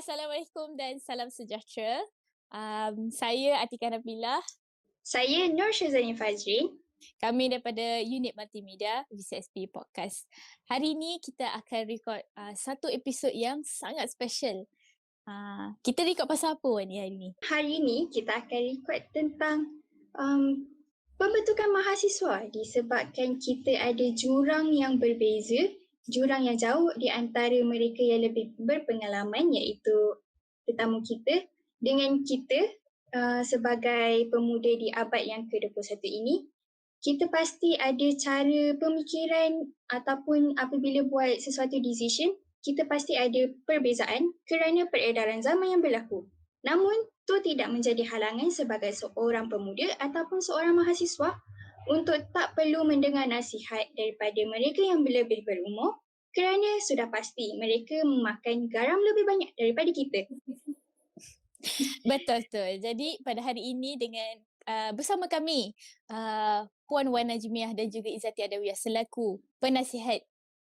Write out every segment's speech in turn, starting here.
Assalamualaikum dan salam sejahtera. Saya Atika Nabilah. Saya Nur Syazani Fazri. Kami daripada Unit Multimedia VCSP Podcast. Hari ini kita akan record satu episod yang sangat special. Kita record pasal apa ni hari ni? Hari ini kita akan record tentang pembentukan mahasiswa disebabkan kita ada jurang yang berbeza, jurang yang jauh di antara mereka yang lebih berpengalaman iaitu tetamu kita dengan kita sebagai pemuda di abad yang ke-21 ini. Kita pasti ada cara pemikiran ataupun apabila buat sesuatu decision, kita pasti ada perbezaan kerana peredaran zaman yang berlaku. Namun, itu tidak menjadi halangan sebagai seorang pemuda ataupun seorang mahasiswa untuk tak perlu mendengar nasihat daripada mereka yang lebih berumur kerana sudah pasti mereka memakan garam lebih banyak daripada kita. Betul. Jadi pada hari ini dengan bersama kami Puan Wan Najmiah dan juga Izzati Adawiyah selaku penasihat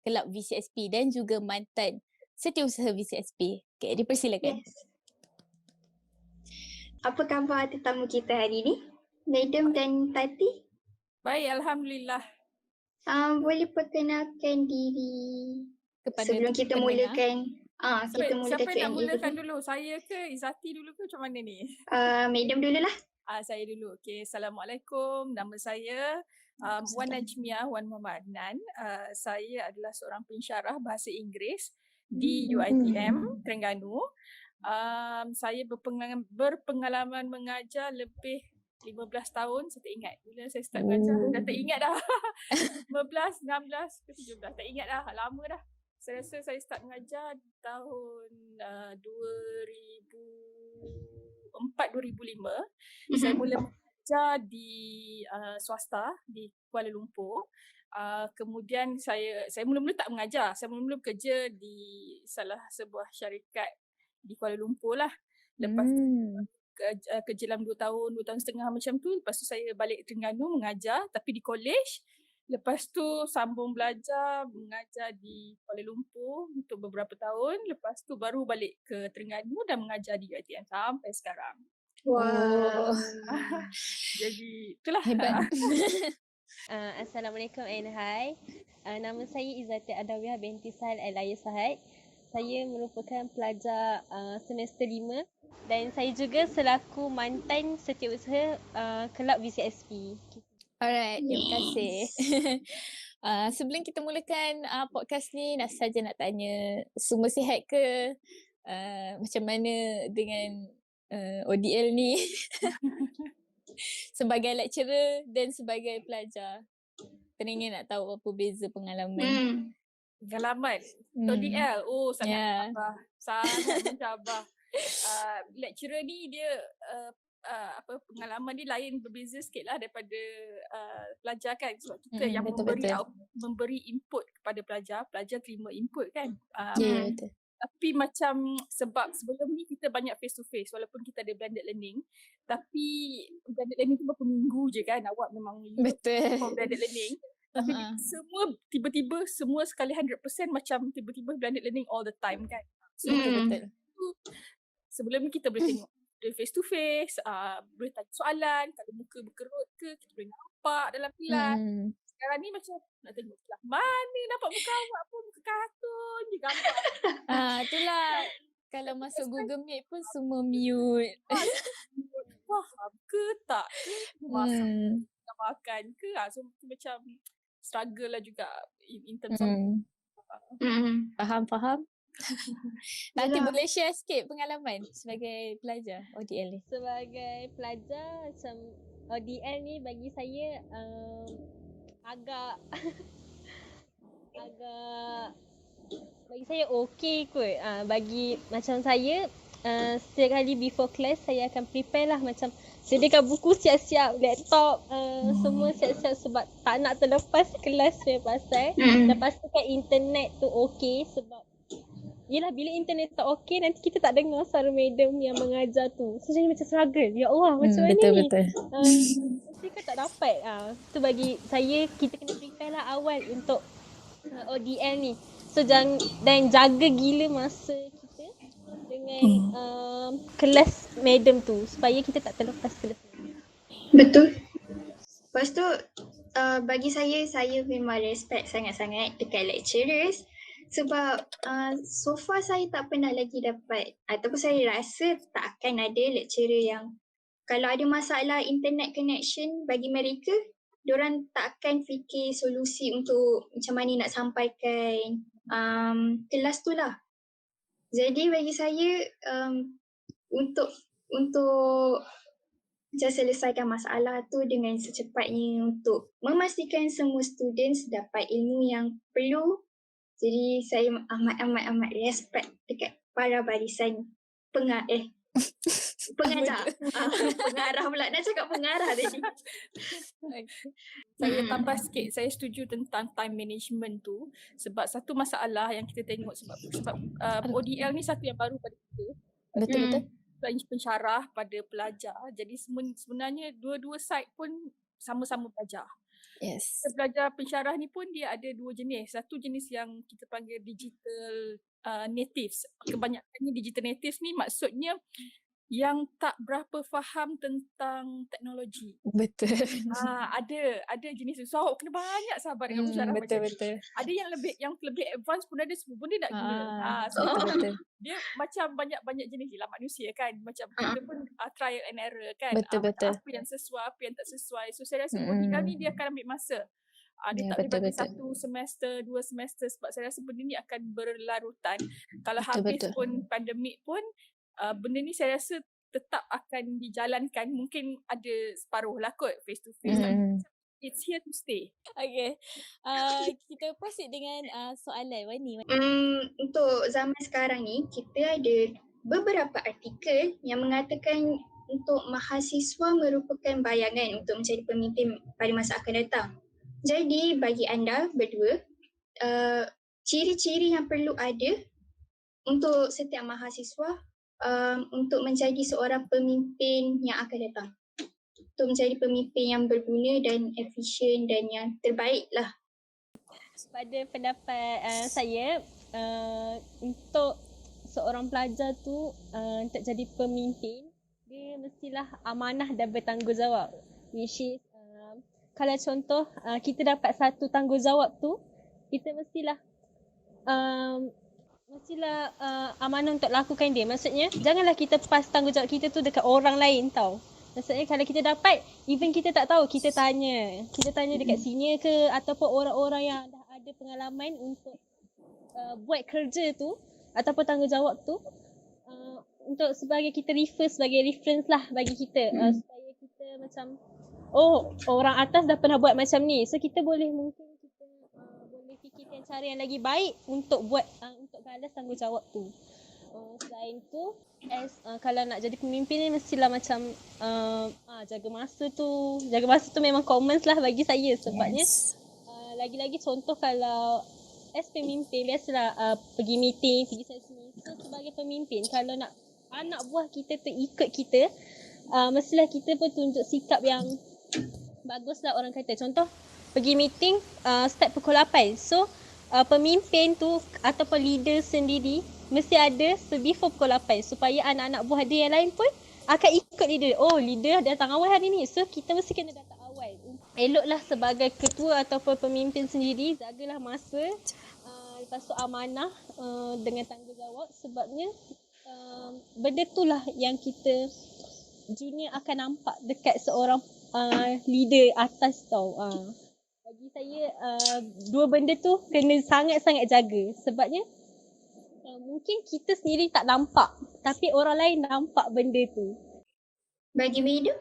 Kelab VCSP dan juga mantan setiausaha VCSP. Okay, dipersilakan. Yes. Apa khabar tetamu kita hari ini? Madam dan Tati? Baik, Alhamdulillah. Boleh perkenalkan diri Kepada sebelum kita mulakan. Siapa nak mulakan dulu? Saya ke Izzati dulu ke macam mana ni? Madam dululah. Saya dulu. Okay, Assalamualaikum. Nama saya Wan Najmiah Wan Muhammad Adnan. Saya adalah seorang pensyarah bahasa Inggeris di UiTM Terengganu. Saya berpengalaman mengajar lebih 15 tahun, saya tak ingat. Bila saya start mengajar, dah tak ingat dah. 15, 16 ke 17, tak ingat dah. Lama dah. Saya rasa saya start mengajar tahun 2004-2005. Saya mula mengajar di swasta di Kuala Lumpur. Kemudian saya mula-mula tak mengajar. Saya mula-mula bekerja di salah sebuah syarikat di Kuala Lumpur lah. Lepas tu kerja dalam 2 tahun setengah macam tu. Lepas tu saya balik Terengganu mengajar tapi di college. Lepas tu sambung belajar mengajar di Kuala Lumpur untuk beberapa tahun. Lepas tu baru balik ke Terengganu dan mengajar di UiTM sampai sekarang. Wow. Jadi itulah. Hebat. Assalamualaikum and hai. Nama saya Izzati Adawiyah binti Sahal Al-Ayah Sahad. Saya merupakan pelajar semester 5 dan saya juga selaku mantan setiausaha Kelab VCSP. Alright, terima kasih. Sebelum kita mulakan podcast ni, saja nak tanya, semua sihat ke? Macam mana dengan ODL ni? Sebagai lecturer dan sebagai pelajar. Teringin nak tahu apa beza pengalaman. Pengalaman ODL, sangat mencabar. Lecturer ni dia pengalaman dia lain, berbeza sikit lah daripada pelajar kan. Sebab kita yang memberi input kepada pelajar terima input kan. Betul. Tapi macam sebab sebelum ni kita banyak face to face walaupun kita ada blended learning, tapi blended learning tu berapa minggu je kan, awak memang betul blended learning. Tapi semua tiba-tiba semua sekali 100% macam tiba-tiba blended learning all the time kan. So betul. Sebelum ni kita boleh tengok face to face, boleh tanya soalan, kalau muka berkerut ke kita boleh nampak dalam kelas. Sekarang ni macam nak tengok kelas mana nampak muka awak pun, muka kartun je gambar. Itulah kalau masuk Google Meet pun semua mute. Faham ke tak? Makan ke? So macam struggle lah juga in terms of Faham. Nanti boleh share sikit pengalaman sebagai pelajar ODL ni. Sebagai pelajar macam ODL ni bagi saya agak bagi saya okey kot. Bagi macam saya setiap kali before class saya akan prepare lah, macam sediakan buku siap-siap, laptop semua siap-siap sebab tak nak terlepas kelas saya pasal. Dan pastikan internet tu okey sebab yelah bila internet tak okey nanti kita tak dengar suara madam yang mengajar tu. So jadi macam struggle. Ya Allah macam mana ni? Betul. Mesti kan tak dapat. Tu bagi saya kita kena prepare lah awal untuk ODL ni. So dan jaga gila masa kita dengan dengan kelas madam tu supaya kita tak terlepas kelas madam. Betul. Lepas tu bagi saya memang respect sangat-sangat dekat lecturers sebab so far saya tak pernah lagi dapat ataupun saya rasa tak akan ada lecturer yang kalau ada masalah internet connection bagi mereka, diorang tak akan fikir solusi untuk macam mana nak sampaikan kelas tu lah. Jadi bagi saya untuk macam selesaikan masalah tu dengan secepatnya untuk memastikan semua students dapat ilmu yang perlu. Jadi saya amat respect dekat para barisan pengajar. Pengarah pula. Nak cakap pengarah tadi. Saya tambah sikit, saya setuju tentang time management tu sebab satu masalah yang kita tengok sebab ODL ni satu yang baru pada kita. Betul-betul. Pensyarah pada pelajar. Jadi sebenarnya dua-dua side pun sama-sama belajar. Yes. Belajar pensyarah ni pun dia ada dua jenis. Satu jenis yang kita panggil digital natives. Kebanyakannya digital natives ni maksudnya yang tak berapa faham tentang teknologi. Betul. Ada jenis tu. So awak kena banyak sabar dengan pensyarah macam ni. Betul-betul. Ada yang lebih advance pun ada, semua benda nak guna. So Betul-betul. dia macam banyak jenis je lah manusia kan. Macam kita pun trial and error kan. Betul-betul. Apa yang sesuai, apa yang tak sesuai. So saya rasa ODL ni dia akan ambil masa. Dia tak boleh bagi 1 semester, 2 semester sebab saya rasa benda ni akan berlarutan. Kalau habis pun pandemik pun benda ni saya rasa tetap akan dijalankan. Mungkin ada separuh lah kot face to face. It's here to stay. Okay. Kita proceed dengan soalan Wani. Untuk zaman sekarang ni, kita ada beberapa artikel yang mengatakan untuk mahasiswa merupakan bayangan untuk menjadi pemimpin pada masa akan datang. Jadi bagi anda berdua, ciri-ciri yang perlu ada untuk setiap mahasiswa untuk menjadi seorang pemimpin yang akan datang. Untuk menjadi pemimpin yang berguna dan efisien dan yang terbaik lah. Pada pendapat saya, untuk seorang pelajar tu untuk jadi pemimpin, dia mestilah amanah dan bertanggungjawab. Which is, kalau contoh kita dapat satu tanggungjawab tu, kita mestilah amanah untuk lakukan dia. Maksudnya janganlah kita pas tanggungjawab kita tu dekat orang lain tau. Maksudnya kalau kita dapat, even kita tak tahu, kita tanya dekat senior ke ataupun orang-orang yang dah ada pengalaman untuk buat kerja tu ataupun tanggungjawab tu, untuk sebagai kita sebagai reference lah bagi kita, supaya kita macam orang atas dah pernah buat macam ni, so kita boleh fikirkan cara yang lagi baik untuk buat untuk balas tanggungjawab tu. Selain tu, kalau nak jadi pemimpin ni mestilah macam jaga masa tu memang common lah bagi saya sebabnya lagi-lagi contoh kalau as pemimpin biasalah pergi meeting, pergi session. So sebagai pemimpin kalau nak anak buah kita tu ikut kita, mestilah kita pun tunjuk sikap yang baguslah. Orang kata contoh pergi meeting start pukul 8. So pemimpin tu ataupun leader sendiri mesti ada before pukul 8 supaya anak-anak buah dia yang lain pun akan ikut leader. Leader datang awal hari ni, so kita mesti kena datang awal. Eloklah sebagai ketua ataupun pemimpin sendiri, jagalah masa, lepas tu amanah dengan tanggungjawab sebabnya benda tu lah yang kita junior akan nampak dekat seorang leader atas tau. Bagi saya dua benda tu kena sangat-sangat jaga sebabnya mungkin kita sendiri tak nampak tapi orang lain nampak benda tu. Bagi Mida?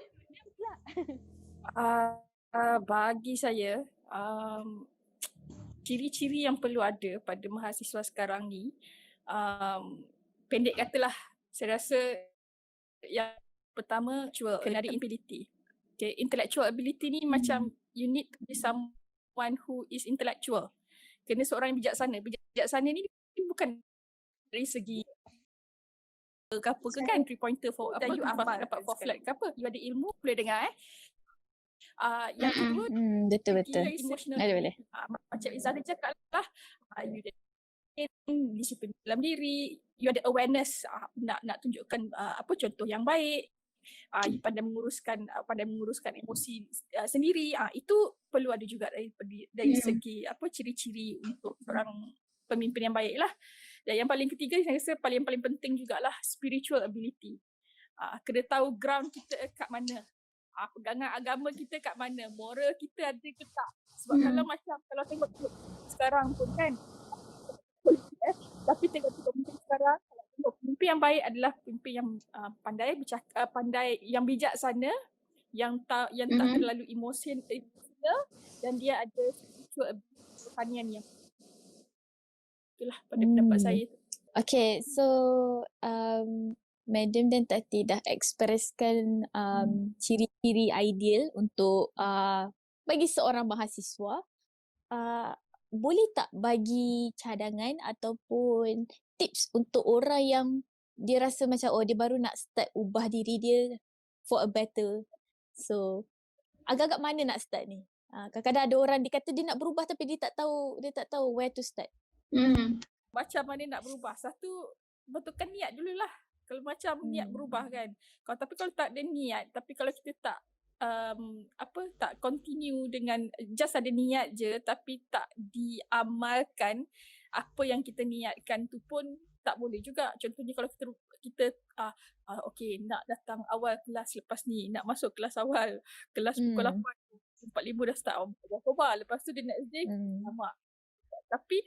Bagi saya ciri-ciri yang perlu ada pada mahasiswa sekarang ni, pendek katalah saya rasa yang pertama kena ada ability. Okay, intellectual ability ni macam you need to be someone who is intellectual. Kena seorang yang bijaksana. Bijaksana ni bukan dari segi ke apa ke kan, 3 pointer for apa you amal dapat 4 flat ke apa, you ada ilmu boleh dengar yang kedua betul-betul. emotional. Boleh. Macam Izzah cakap lah, you disiplin dalam diri, you ada awareness, nak tunjukkan apa contoh yang baik, you pandai menguruskan emosi sendiri. Itu perlu ada juga dari segi apa ciri-ciri untuk seorang pemimpin yang baik lah. Dan yang paling ketiga saya rasa paling penting jugalah spiritual ability. Kena tahu ground kita kat mana, pegangan agama kita kat mana, moral kita ada ke tak. Sebab kalau tengok sekarang pun kan, tapi tengok pemimpin sekarang, kalau tengok pemimpin yang baik adalah pemimpin yang pandai, yang bijaksana, yang tak terlalu emosional, dan dia ada spiritual rohanian yang itulah pada pendapat saya. Okay, so Madam dan Tati dah ekspreskan ciri-ciri ideal untuk bagi seorang mahasiswa. Boleh tak bagi cadangan ataupun tips untuk orang yang dia rasa macam dia baru nak start ubah diri dia for a better. So agak-agak mana nak start ni? Kadang-kadang ada orang dia kata dia nak berubah tapi dia tak tahu where to start. Macam mana nak berubah? Satu, betulkan niat dululah. Kalau macam niat berubah kan. Tapi kalau tak ada niat, tapi kalau kita tak tak continue dengan just ada niat je tapi tak diamalkan apa yang kita niatkan tu pun tak boleh juga. Contohnya kalau kita okay, nak datang awal kelas lepas ni, nak masuk kelas awal, kelas pukul 8:45 dah start berkobar. Lepas tu the next day sama. Tapi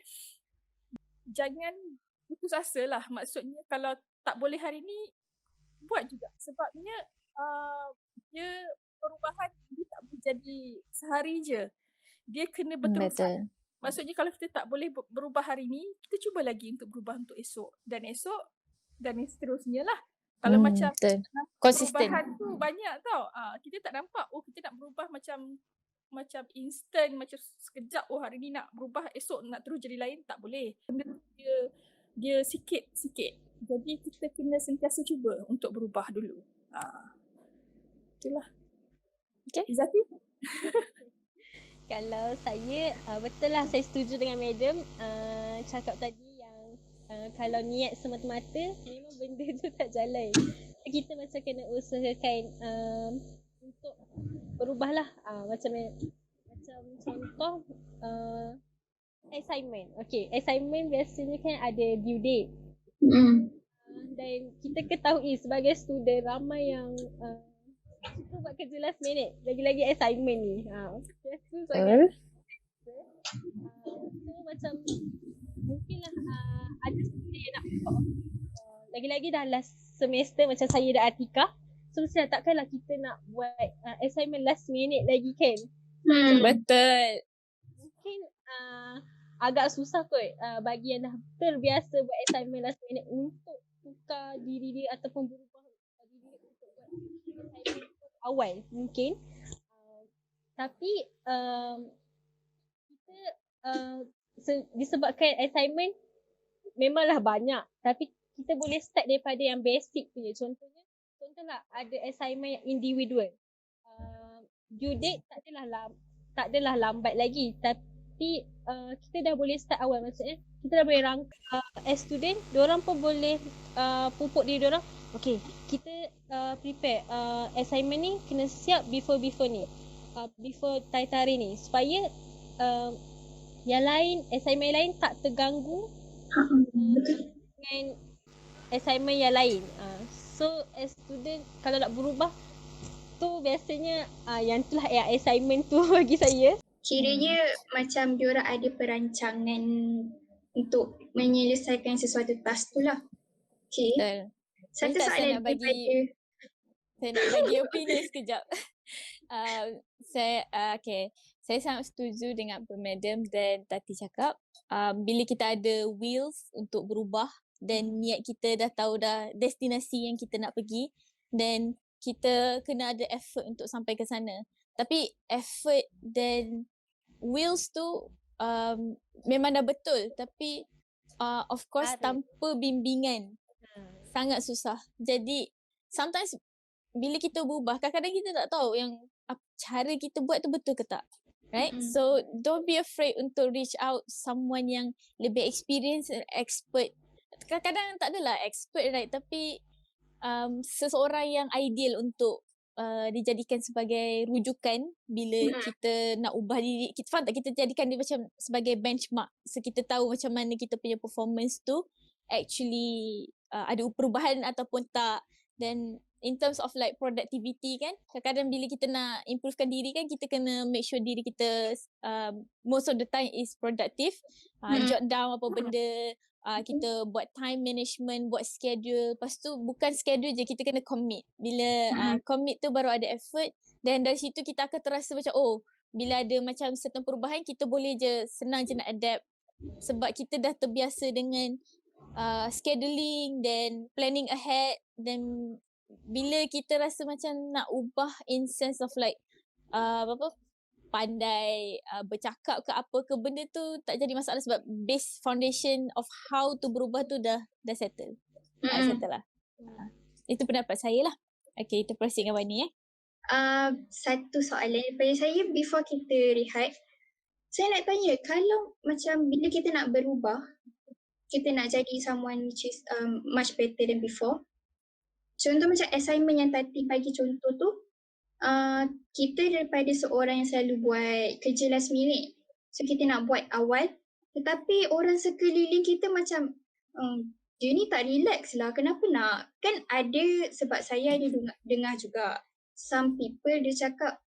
jangan putus asa lah. Maksudnya kalau tak boleh hari ni, buat juga. Sebabnya dia perubahan dia tak boleh jadi sehari je. Dia kena berterusan. Maksudnya kalau kita tak boleh berubah hari ni, kita cuba lagi untuk berubah untuk esok dan seterusnya lah. Kalau macam konsisten, perubahan tu banyak tau. Kita tak nampak kita nak berubah macam instant, macam sekejap hari ni nak berubah, esok nak terus jadi lain, tak boleh. Dia sikit-sikit. Jadi kita kena sentiasa cuba untuk berubah dulu. Itulah. Okay. Izzati? Kalau saya, betul lah saya setuju dengan Madam cakap tadi yang kalau niat semata-mata memang benda tu tak jalan. Kita macam kena usahakan untuk berubahlah. Macam contoh assignment. Okay, assignment biasanya kan ada due date. Dan kita ketahui sebagai student ramai yang suka buat kerja last minute. Lagi-lagi assignment ni. So macam mungkinlah ada student yang nak buat. Lagi-lagi dah last semester macam saya dan Atika. So mesti takkanlah kita nak buat assignment last minute lagi kan. Betul. Mungkin agak susah kot bagi yang dah terbiasa buat assignment last minute untuk tukar diri dia ataupun berubah diri dia untuk buat assignment awal mungkin. Tapi kita disebabkan assignment memanglah banyak, tapi kita boleh start daripada yang basic punya. Contohlah ada assignment yang individual. Due date tak adalah lambat lagi, tapi kita dah boleh start awal. Maksudnya kita dah boleh rangka as student, diorang pun boleh pupuk diri diorang. Okay, kita prepare assignment ni kena siap before ni, before hari ni, supaya yang lain, assignment yang lain tak terganggu dengan assignment yang lain. So as student kalau nak berubah tu biasanya yang itulah yang assignment tu bagi saya. Kiranya macam diorang ada perancangan untuk menyelesaikan sesuatu task tu lah. Okay. Satu soalan saya nak bagi opinion sekejap. Saya sangat setuju dengan apa Madam dan Tati cakap. Bila kita ada wills untuk berubah dan niat kita dah tahu dah destinasi yang kita nak pergi, dan kita kena ada effort untuk sampai ke sana. Tapi effort dan wills tu memang dah betul, tapi of course tanpa bimbingan sangat susah. Jadi bila kita berubah, kadang-kadang kita tak tahu yang cara kita buat tu betul ke tak. right? So don't be afraid untuk reach out someone yang lebih experienced and expert. Kadang-kadang tak adalah expert, right? Tapi seseorang yang ideal untuk dijadikan sebagai rujukan bila kita nak ubah diri. Kita faham tak? Kita jadikan dia macam sebagai benchmark. So kita tahu macam mana kita punya performance tu actually ada perubahan ataupun tak. Dan in terms of like productivity kan, kadang-kadang bila kita nak improvekan diri kan, kita kena make sure diri kita most of the time is productive. Jot down apa benda, kita buat time management, buat schedule. Lepas tu bukan schedule je, kita kena commit. Bila commit tu baru ada effort, dan dari situ kita akan terasa macam bila ada macam certain perubahan, kita boleh je senang je nak adapt. Sebab kita dah terbiasa dengan scheduling dan planning ahead. Dan bila kita rasa macam nak ubah in sense of like pandai bercakap ke apa ke, benda tu tak jadi masalah sebab base foundation of how to berubah tu dah settle. Settle lah. Itu pendapat saya lah. Okay, kita proceed dengan Wani Satu soalan daripada saya before kita rehat. Saya nak tanya, kalau macam bila kita nak berubah, kita nak jadi someone which is much better than before. Contoh macam assignment yang tadi bagi contoh tu, kita daripada seorang yang selalu buat kerja last minute. So kita nak buat awal, tetapi orang sekeliling kita macam dia ni tak relax lah, kenapa nak? Kan ada, sebab saya ada dengar juga some people dia cakap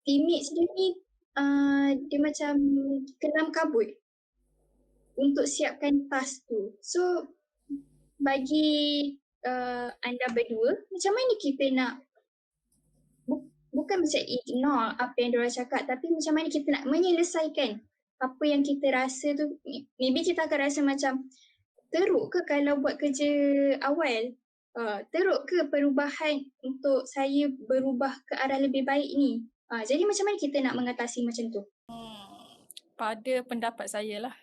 teammates dia ni dia macam kelam kabut untuk siapkan task tu. So bagi anda berdua, macam mana kita nak bukan macam ignore apa yang diorang cakap, tapi macam mana kita nak menyelesaikan apa yang kita rasa tu. Maybe kita akan rasa macam teruk ke kalau buat kerja awal, teruk ke perubahan untuk saya berubah ke arah lebih baik ni. Jadi macam mana kita nak mengatasi macam tu? Pada pendapat saya lah,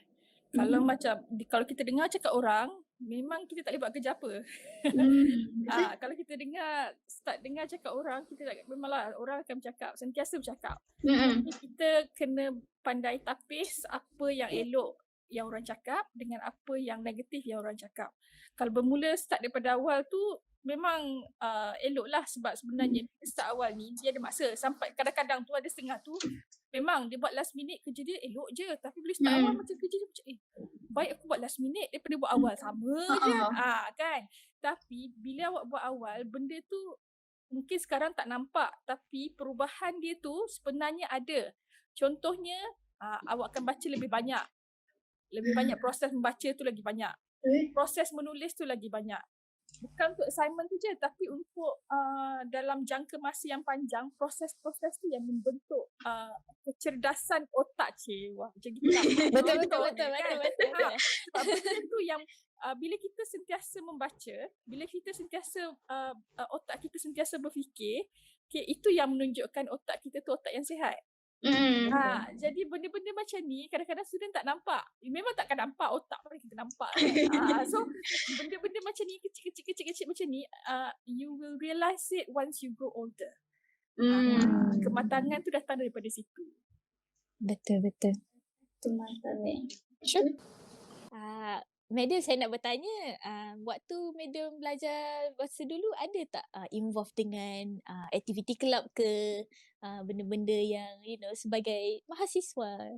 kalau macam kalau kita dengar cakap orang, memang kita tak boleh buat kerja apa. Kalau kita start dengar cakap orang, kita memanglah orang akan bercakap, sentiasa bercakap. Kita kena pandai tapis apa yang elok yang orang cakap dengan apa yang negatif yang orang cakap. Kalau bermula start daripada awal tu, memang eloklah, sebab sebenarnya start awal ni dia ada masa. Sampai kadang-kadang tu ada setengah tu memang dia buat last minute, kerja dia elok je, tapi bila start awal macam kerja dia macam baik aku buat last minute daripada buat awal, sama je. Kan. Tapi bila awak buat awal, benda tu mungkin sekarang tak nampak, tapi perubahan dia tu sebenarnya ada. Contohnya awak akan baca lebih banyak. Lebih banyak proses membaca tu lagi banyak. Proses menulis tu lagi banyak. Bukan untuk assignment tu je, tapi untuk dalam jangka masa yang panjang, proses-proses tu yang membentuk kecerdasan otak. Macam gitu lah. Betul. Sebab benda tu yang bila kita sentiasa membaca, bila kita sentiasa otak kita sentiasa berfikir, itu yang menunjukkan otak kita tu otak yang sihat. Jadi benda-benda macam ni kadang-kadang student tak nampak. Memang takkan nampak, otak pun kita nampak. So benda-benda macam ni, kecil-kecil macam ni, you will realise it once you grow older. Kematangan tu datang daripada situ. Betul. Kematangan. Sure. Madam, saya nak bertanya, waktu Madam belajar bahasa dulu ada tak involve dengan aktiviti kelab ke, benda-benda yang sebagai mahasiswa?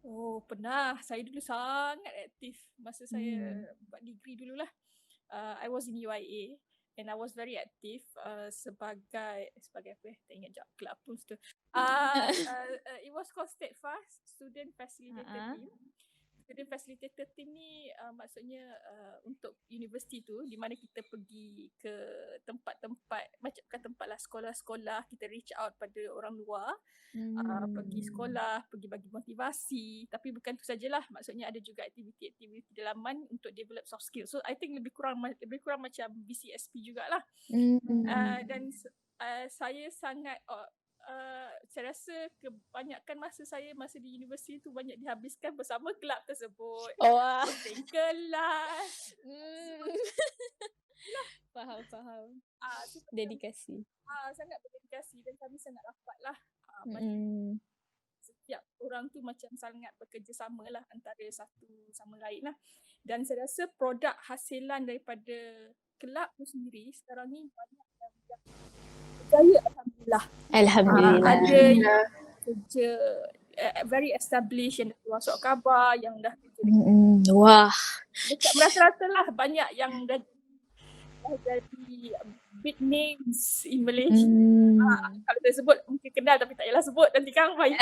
Oh, pernah. Saya dulu sangat aktif masa saya buat degree dululah. I was in UIA and I was very active sebagai apa? Tak ingat jap kelab pun tu. It was called Steadfast Student Facilitator Team. Student Facilitator Team ni maksudnya untuk universiti tu, di mana kita pergi ke tempat-tempat, macam bukan tempat lah, sekolah-sekolah, kita reach out pada orang luar, pergi sekolah, pergi bagi motivasi. Tapi bukan tu sajalah, maksudnya ada juga aktiviti-aktiviti dalaman untuk develop soft skill. So I think lebih kurang macam BCSP jugalah. Dan saya sangat saya rasa kebanyakan masa saya masa di universiti tu banyak dihabiskan bersama kelab tersebut. Penting kelas. Faham. Dedikasi. Sangat berdedikasi dan kami sangat rapat lah. orang tu macam sangat bekerjasama lah antara satu sama lain lah. Dan saya rasa produk hasilan daripada kelab tu sendiri sekarang ni banyak yang berjaya, Alhamdulillah. Alhamdulillah. Ada yang kerja very established, yang dah masuk khabar, yang dah kerja Wah. dekat merasa-rasa lah banyak yang dah jadi big names in Malaysia. Kalau saya sebut mungkin kenal tapi tak payahlah sebut, nanti kan baik.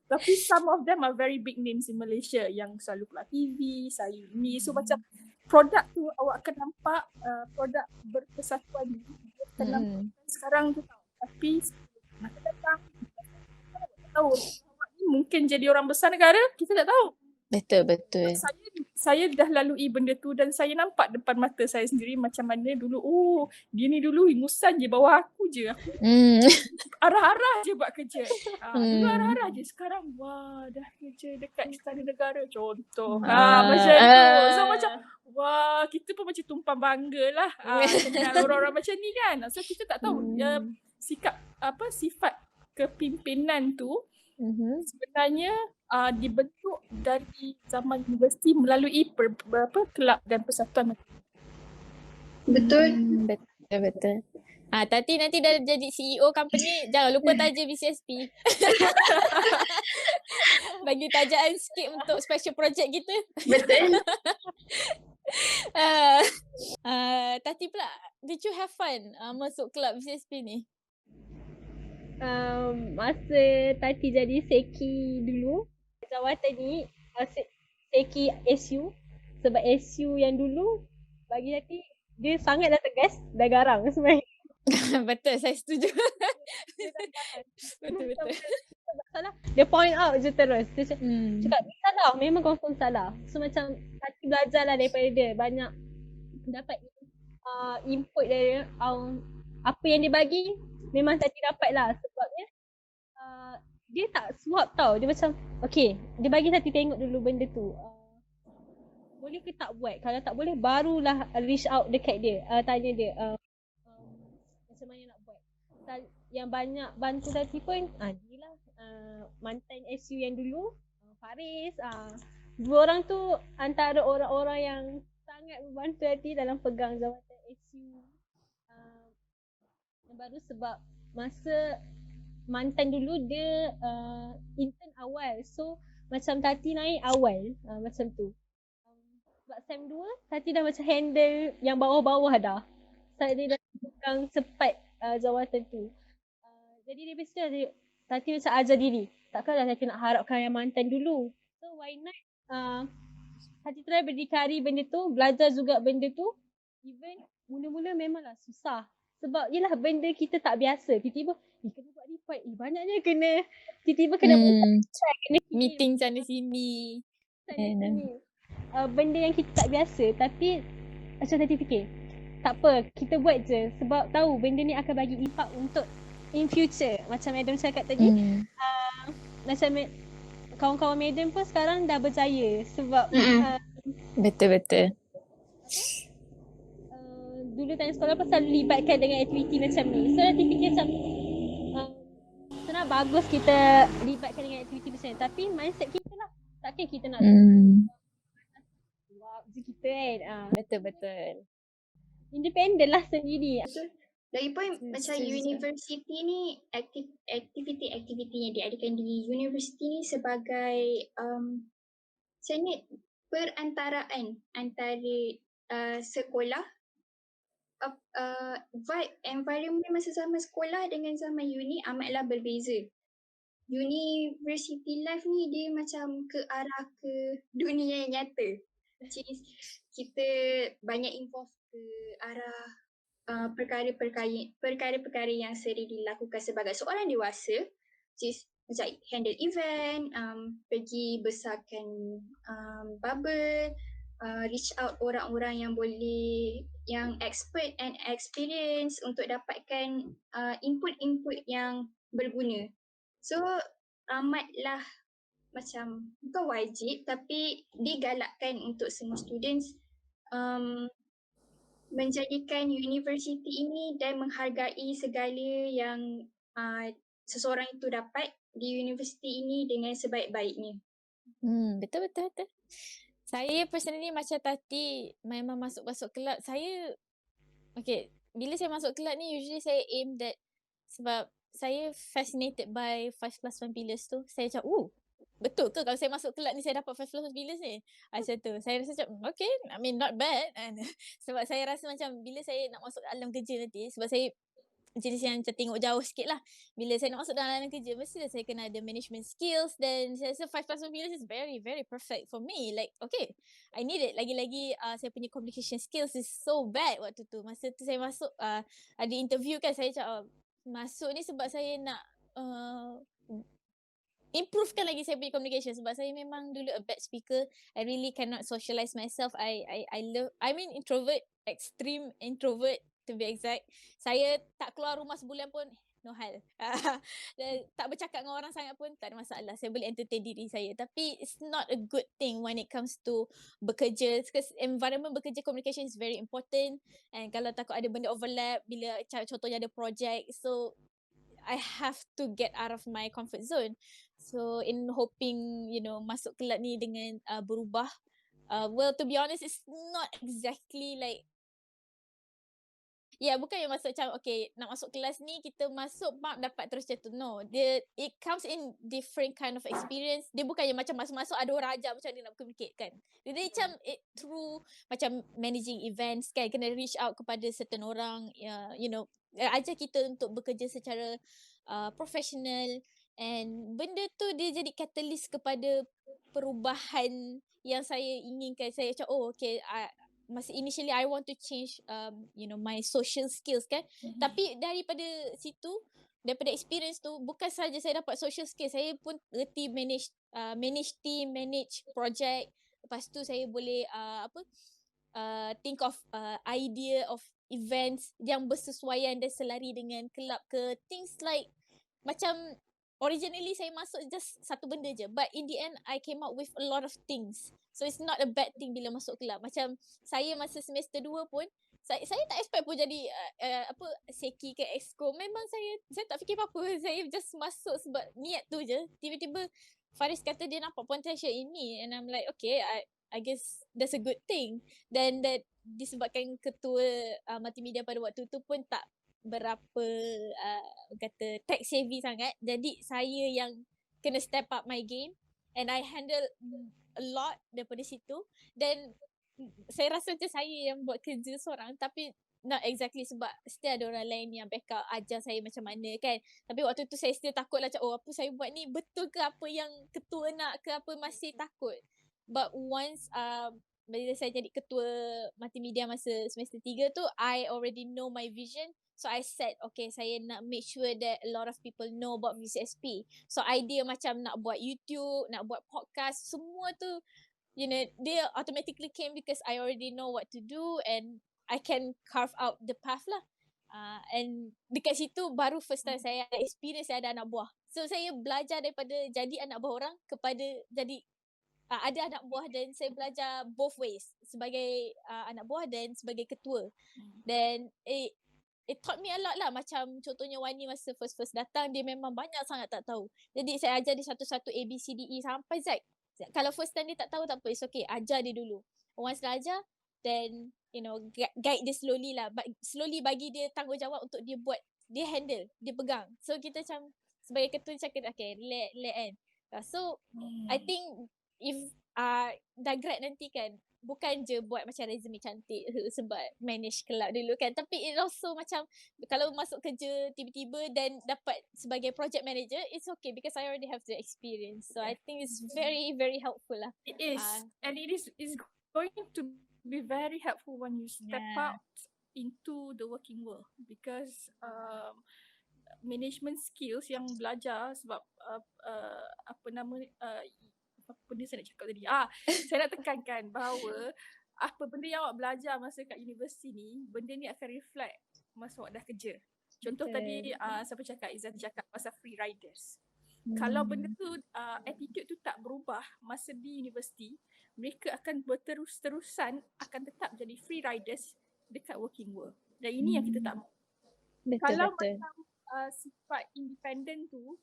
Tapi some of them are very big names in Malaysia yang selalu keluar TV, saya ni. So macam produk tu awak akan nampak produk berkesatuan ni. Sekarang tu tahu. Tapi masa datang, kita tak tahu. Awak ni mungkin jadi orang besar negara, kita tak tahu. Betul. Saya dah lalui benda tu dan saya nampak depan mata saya sendiri macam mana dulu, dia ni dulu ingusan je bawah aku je. Arah-arah je buat kerja. Dulu arah-arah je. Sekarang wah dah kerja dekat Istana Negara contoh. Macam tu. So macam wah kita pun macam tumpang bangga lah. Kenal orang-orang macam ni kan. So kita tak tahu sifat kepimpinan tu sebenarnya dibentuk dari zaman universiti melalui kelab dan persatuan. Betul. Betul. Tati nanti dah jadi CEO company, jangan lupa taja VCSP. Bagi tajaan sikit untuk special project kita. Betul. Tati pula, did you have fun masuk kelab VCSP ni? Masa Tati jadi Seki dulu, jawatan ni Seki SU. Sebab SU yang dulu bagi Tati dia sangatlah tegas dan garang sebenarnya. Betul, saya setuju. Betul. Salah, dia point out je terus. Dia cakap ni salah, memang confirm salah. So macam Tati belajar lah daripada dia. Banyak dapat input dari dia. Apa yang dia bagi memang Tati dapat lah. Sebabnya dia tak swap tau. Dia macam okay, dia bagi Tati tengok dulu benda tu. Boleh ke tak buat? Kalau tak boleh barulah reach out dekat dia. Tanya dia macam mana nak buat. Yang banyak bantu Tati pun dia lah mantan SU yang dulu, Faris. Dua orang tu antara orang-orang yang sangat membantu Tati dalam pegang jawatan SU yang baru. Sebab masa mantan dulu dia intern awal. So macam Tati naik awal macam tu. Sebab SEM 2 Tati dah macam handle yang bawah-bawah dah. Tati dah pegang cepat jawatan tu. Jadi dia biasa Tati macam ajar diri. Takkanlah Tati nak harapkan yang mantan dulu. So why not Tati try berdikari benda tu, belajar juga benda tu. Even mula-mula memanglah susah. Sebab yelah benda kita tak biasa. Tiba-tiba kena buat report. Banyaknya kena. Tiba-tiba kena kena meeting sana sini. Benda yang kita tak biasa. Tapi macam Tati fikir, tak apa, kita buat je. Sebab tahu benda ni akan bagi impact untuk in future. Macam Madam cakap tadi. Macam kawan-kawan Madam pun sekarang dah berjaya. Sebab Betul. Dulu time sekolah pun selalu libatkan dengan aktiviti macam ni. So nanti fikir macam senang bagus kita libatkan dengan aktiviti macam ni. Tapi mindset kita lah. Takkan kita nak buat je kita kan. Betul. Independent lah sendiri. Lagipun macam universiti ni, aktiviti-aktiviti yang diadakan di universiti ni sebagai macam ni perantaraan antara sekolah, vibe, environment masa zaman sekolah dengan zaman uni amatlah berbeza. University life ni dia macam ke arah ke dunia yang nyata. Kita banyak involve ke arah perkara-perkara yang sering dilakukan sebagai seorang dewasa, macam handle event, pergi besarkan bubble, reach out orang-orang yang boleh, yang expert and experience untuk dapatkan input-input yang berguna. So amatlah macam bukan wajib tapi digalakkan untuk semua students menjadikan universiti ini dan menghargai segala yang seseorang itu dapat di universiti ini dengan sebaik-baiknya. Betul. Saya personally macam Tati memang masuk kelab. Saya bila saya masuk kelab ni usually saya aim that sebab saya fascinated by 5+1 pillars tu. Saya macam, betul ke kalau saya masuk kelab ni saya dapat 5+1 pillars ni? Macam tu. Saya rasa macam, okay, I mean not bad. Sebab saya rasa macam bila saya nak masuk alam kerja nanti, sebab saya jenis yang macam tengok jauh sikit lah. Bila saya nak masuk dalam alam kerja, mestilah saya kena ada management skills dan saya rasa 5+1 pillars is very, very perfect for me. Like, okay, I need it. Lagi-lagi saya punya communication skills is so bad waktu tu. Masa tu saya masuk, ada interview kan, saya macam, masuk ni sebab saya nak improvekan lagi saya punya communication sebab saya memang dulu a bad speaker. I really cannot socialize myself. I mean introvert, extreme introvert to be exact. Saya tak keluar rumah sebulan pun no hal. Dan tak bercakap dengan orang sangat pun tak ada masalah. Saya boleh entertain diri saya. Tapi it's not a good thing when it comes to bekerja. Because environment bekerja, communication is very important. And kalau takut ada benda overlap, bila contohnya ada project, so I have to get out of my comfort zone. So in hoping, masuk kelab ni dengan berubah. Well, to be honest, it's not exactly like, bukan yang masuk macam, okay, nak masuk kelas ni, kita masuk, dapat terus macam tu. No, it comes in different kind of experience. Dia bukan yang macam masuk-masuk ada orang ajar macam dia nak communicate kan. Dia macam through macam managing events kan, kena reach out kepada certain orang, ajar kita untuk bekerja secara professional. And benda tu dia jadi catalyst kepada perubahan yang saya inginkan. Saya macam, okay, masa initially I want to change my social skills kan. Tapi daripada situ, daripada experience tu, bukan saja saya dapat social skills, saya pun reti manage team, manage project. Lepas tu saya boleh think of idea of events yang bersesuaian dan selari dengan kelab ke. Things like macam originally saya masuk just satu benda je, but in the end I came up with a lot of things. So it's not a bad thing bila masuk kelab. Macam saya masa semester 2 pun saya tak expect pun jadi seki ke exco. Memang saya tak fikir apa-apa. Saya just masuk sebab niat tu je. Tiba-tiba Faris kata dia nampak potential in me, and I'm like, okay, I guess that's a good thing. Dan disebabkan ketua multimedia pada waktu tu pun tak berapa kata tech savvy sangat, jadi saya yang kena step up my game, and I handle a lot daripada situ. Dan saya rasa macam saya yang buat kerja seorang, tapi not exactly sebab still ada orang lain yang backup ajar saya macam mana kan. Tapi waktu tu saya still takut lah macam, apa saya buat ni betul ke apa yang ketua nak ke apa, masih takut. But once bila saya jadi ketua multimedia masa semester 3 tu, I already know my vision. So I said, okay, saya nak make sure that a lot of people know about VCSP. So idea macam nak buat YouTube, nak buat podcast, semua tu, dia automatically came because I already know what to do and I can carve out the path lah. And dekat situ baru first time saya ada experience, saya ada anak buah. So saya belajar daripada jadi anak buah orang kepada jadi ada anak buah, dan saya belajar both ways, sebagai anak buah dan sebagai ketua. Dan it taught me a lot lah. Macam contohnya Wani masa first datang, dia memang banyak sangat tak tahu. Jadi saya ajar dia satu-satu A, B, C, D, E sampai Z. Kalau first time dia tak tahu, tak apa, it's okay, ajar dia dulu. Once dah ajar, then guide dia slowly lah. Slowly bagi dia tanggungjawab untuk dia buat, dia handle, dia pegang. So kita macam sebagai ketua cakap, okay, relax kan. So I think if dah grad nanti kan, bukan je buat macam resume cantik sebab manage kelab dulu kan, tapi it also macam kalau masuk kerja tiba-tiba dan dapat sebagai project manager, it's okay because I already have the experience. So I think it's very, very helpful lah. It is, and it is going to be very helpful when you step out into the working world, because management skills yang belajar sebab apa benda saya nak cakap tadi? Saya nak tekankan bahawa apa benda yang awak belajar masa kat universiti ni, benda ni akan reflect masa awak dah kerja. Contoh tadi siapa cakap, Izzati cakap pasal free riders. Kalau benda tu, attitude tu tak berubah masa di universiti, mereka akan berterus-terusan akan tetap jadi free riders dekat working world. Dan ini yang kita tak mahu. Kalau macam sifat independen untuk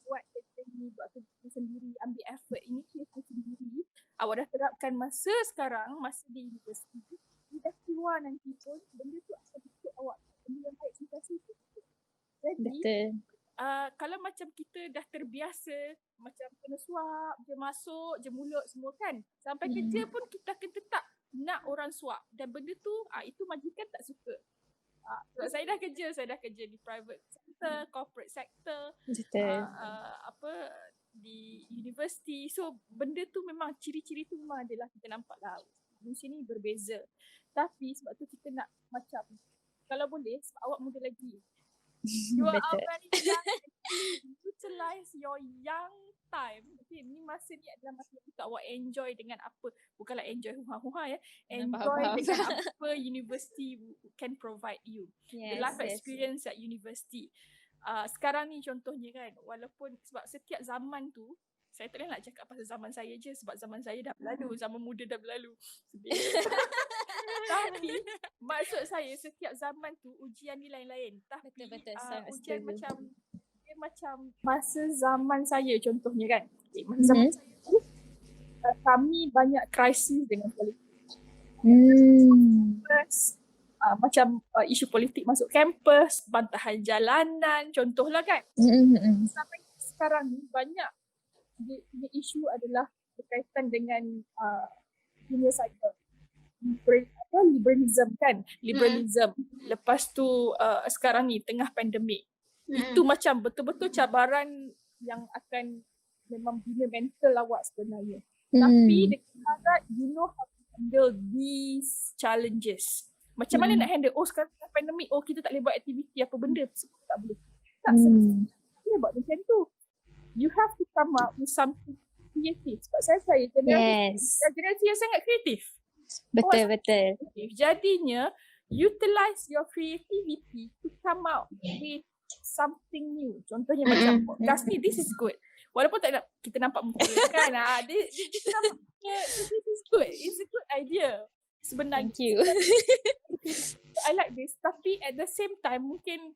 buat kerja ni, buat kerja sendiri, ambil effort, initiatif sendiri, awak dah terapkan masa sekarang, masa di universiti, you dah keluar nanti pun benda tu akan ikut awak, benda yang baik sentiasa itu. Jadi Betul. kalau macam kita dah terbiasa macam kena suap je, masuk je mulut semua kan, sampai kerja pun kita akan tetap nak orang suap, dan benda tu itu majikan tak suka. Sebab saya dah kerja di private sector, corporate sector, Betul. di universiti. So benda tu memang ciri-ciri tu memang adalah kita nampak lah manusia ni berbeza. Tapi sebab tu kita nak macam, kalau boleh sebab awak muda lagi, you are Betul. very young, actually utilize your young time. Okay, ni masa ni adalah masa untuk awak enjoy dengan apa, bukanlah enjoy huha-huha ya, enjoy Faham. dengan apa university can provide you. The life experience at university. Sekarang ni contohnya kan, walaupun sebab setiap zaman tu, saya tak boleh nak cakap pasal zaman saya je sebab zaman saya dah berlalu, zaman muda dah berlalu. Tapi maksud saya setiap zaman tu ujian ni lain-lain. Tapi Betul, sangat ujian setuju. macam masa zaman saya contohnya kan. Masa zaman saya tu kami banyak krisis dengan politik. Macam isu politik masuk kampus, bantahan jalanan, contohlah kan. Sampai sekarang ni banyak dia isu adalah berkaitan dengan dunia cyber. Liberalism kan, lepas tu sekarang ni tengah pandemik. Itu macam betul-betul cabaran yang akan memang bina mental awak sebenarnya. Tapi dengan syarat you know how to handle these challenges. Macam mana nak handle, sekarang tengah pandemik, kita tak boleh buat aktiviti apa benda, semua tak boleh. Tak boleh buat macam tu. You have to come up with something creative. Sebab saya generasi yang sangat kreatif. Betul. Jadinya utilize your creativity to come out with something new. Contohnya macam podcast ni, this is good. Walaupun tak nak kita nampak muka kan, kita nampak this is good. It's a good idea sebenarnya. Thank you. I like this. Tapi at the same time mungkin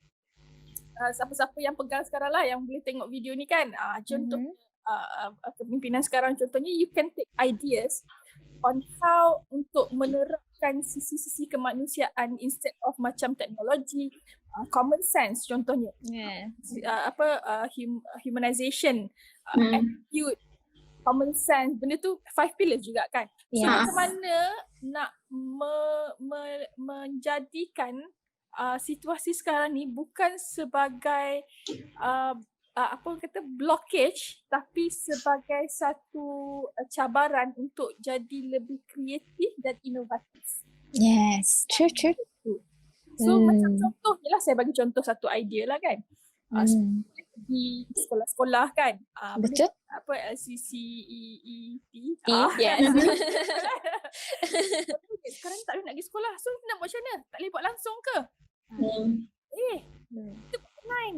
siapa-siapa yang pegang sekarang lah yang boleh tengok video ni kan, contoh kepimpinan sekarang contohnya, you can take ideas on how untuk menerapkan sisi-sisi kemanusiaan instead of macam teknologi, common sense contohnya. Humanization, attitude, common sense, benda tu 5 pillars juga kan. So macam mana nak menjadikan situasi sekarang ni bukan sebagai blockage, tapi sebagai satu cabaran untuk jadi lebih kreatif dan inovatif. Yes, true. So macam contoh, yelah saya bagi contoh satu idea lah kan. Di sekolah-sekolah kan. Betul. LCCEET. Yes. Sekarang tak boleh nak pergi sekolah. So nak buat macam mana? Tak boleh buat langsung ke? Kita buat online.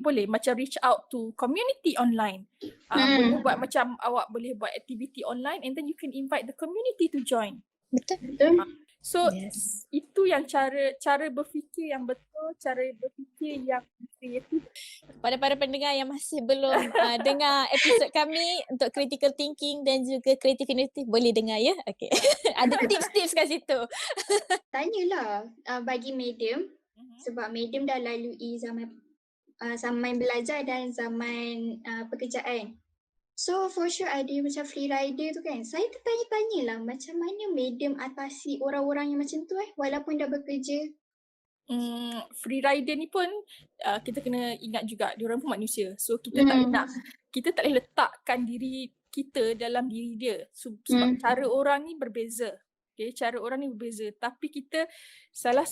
Boleh macam reach out to community online. Boleh buat macam awak boleh buat activity online and then you can invite the community to join. Betul. So itu yang cara berfikir yang betul, cara berfikir yang kreatif. Pada para pendengar yang masih belum dengar episod kami untuk critical thinking dan juga creative innovative, boleh dengar ya. Okay. Ada tips-tips kat situ. Tanyalah bagi medium, sebab medium dah lalui zaman belajar dan zaman pekerjaan. So for sure ada macam free rider tu kan, saya tertanya-tanyalah macam mana medium atasi orang-orang yang macam tu walaupun dah bekerja. Free rider ni pun kita kena ingat juga diorang pun manusia. So kita tak boleh letakkan diri kita dalam diri dia. Sebab cara orang ni berbeza. Okay, cara orang ni berbeza. Tapi kita salah